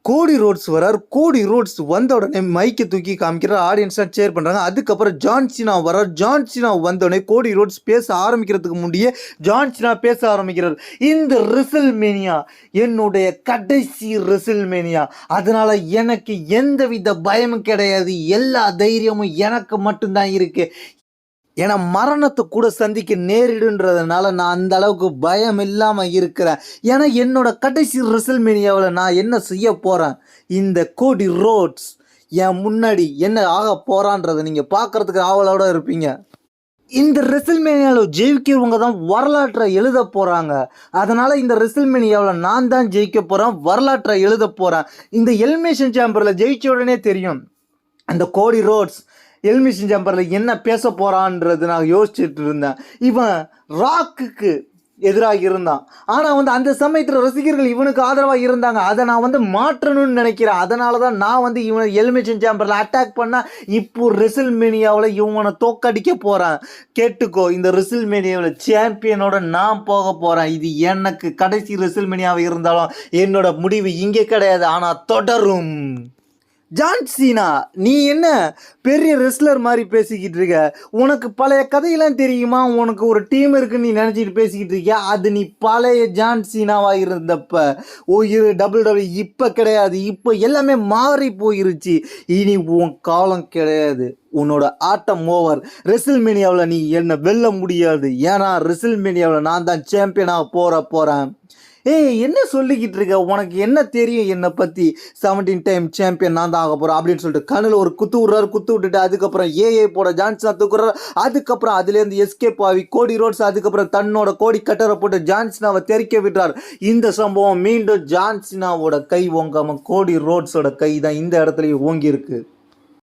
கோடி ரோட்ஸ் வரார். கோடி ரோட்ஸ் வந்த உடனே மைக்கை தூக்கி காமிக்கிறார். ஆடியன்ஸ்லாம் சேர் பண்ணுறாங்க. அதுக்கப்புறம் ஜான் சீனா வரார். ஜான் சீனா வந்தோடனே கோடி ரோட்ஸ் பேச ஆரம்பிக்கிறதுக்கு முன்னாடியே ஜான் சீனா பேச ஆரம்பிக்கிறார். இந்த ரெசில்மேனியா என்னுடைய கடைசி ரெசில்மேனியா, அதனால எனக்கு எந்தவித பயமும் கிடையாது. எல்லா தைரியமும் எனக்கு மட்டும்தான் இருக்கு. ஏன்னா மரணத்தை கூட சந்திக்க நேரிடுன்றதுனால நான் அந்த அளவுக்கு பயம் இல்லாமல் இருக்கிறேன். ஏன்னா என்னோட கடைசி ரெசில்மேனியாவில் நான் என்ன செய்ய போகிறேன், இந்த கோடி ரோட்ஸ் என் முன்னாடி என்ன ஆக போகிறான்றதை நீங்கள் பார்க்குறதுக்கு ஆவலோடு இருப்பீங்க. இந்த ரெசில்மேனியாவில் ஜெயிக்கிறவங்க தான் வரலாற்றை எழுத போகிறாங்க. அதனால் இந்த ரெசில்மேனியாவில் நான் தான் ஜெயிக்க போகிறேன், வரலாற்றை எழுத போகிறேன். இந்த எலிமினேஷன் சேம்பரில் ஜெயிச்ச உடனே தெரியும் அந்த கோடி ரோட்ஸ் எலிமினேஷன் சேம்பரில் என்ன பேச போகிறான்றது நான் யோசிச்சுட்டு இருந்தேன். இவன் ராக்குக்கு எதிராக இருந்தான். ஆனால் அந்த சமயத்தில் ரசிகர்கள் இவனுக்கு ஆதரவாக இருந்தாங்க. அதை நான் மாற்றணும்னு நினைக்கிறேன். அதனால தான் நான் இவனை எலிமினேஷன் சேம்பரில் அட்டாக் பண்ணால் இப்போ ரெசில்மேனியாவில் இவனை தோக்கடிக்க போகிறேன். கேட்டுக்கோ, இந்த ரெசில்மேனியாவில் சாம்பியனோட நான் போக போகிறேன். இது எனக்கு கடைசி ரெசில்மேனியாவை இருந்தாலும் என்னோட முடிவு இங்கே கிடையாது, ஆனால் தொடரும். ஜான் சீனா, நீ என்ன பெரிய ரெஸ்லர் மாதிரி பேசிக்கிட்டு இருக்க? உனக்கு பழைய கதையெல்லாம் தெரியுமா? உனக்கு ஒரு டீம் இருக்குன்னு நீ நினச்சிட்டு பேசிக்கிட்டு இருக்கியா? அது நீ பழைய ஜான் சீனாவாக இருந்தப்ப WWE இப்போ கிடையாது. இப்போ எல்லாமே மாறி போயிருச்சு. இனி உன் காலம் கிடையாது. உன்னோட ஆட்டம் ஓவர். ரெசில்மேனியாவில் நீ என்னை வெல்ல முடியாது. ஏன்னா ரெசில்மேனியாவில் நான் தான் சாம்பியனாக போகிறேன். ஏய், என்ன சொல்லிக்கிட்டு இருக்க? உனக்கு என்ன தெரியும் என்னை பற்றி? 17 டைம் சாம்பியன் நான் தான் ஆக போகிறேன் அப்படின்னு சொல்லிட்டு கண்ணில் ஒரு குத்து விட்றாரு. குத்து விட்டுட்டு அதுக்கப்புறம் ஏஏ போட ஜான்சனா தூக்குறாரு. அதுக்கப்புறம் அதுலேருந்து எஸ்கேப் ஆகி கோடி ரோட்ஸ் அதுக்கப்புறம் தன்னோட கோடி கட்டரை போட்டு ஜான்சனாவை தெறிக்க விடுறார். இந்த சம்பவம் மீண்டும் ஜான்சனாவோட கை ஓங்காமல் கோடி ரோட்ஸோட கை தான் இந்த இடத்துலையும் ஓங்கி இருக்கு.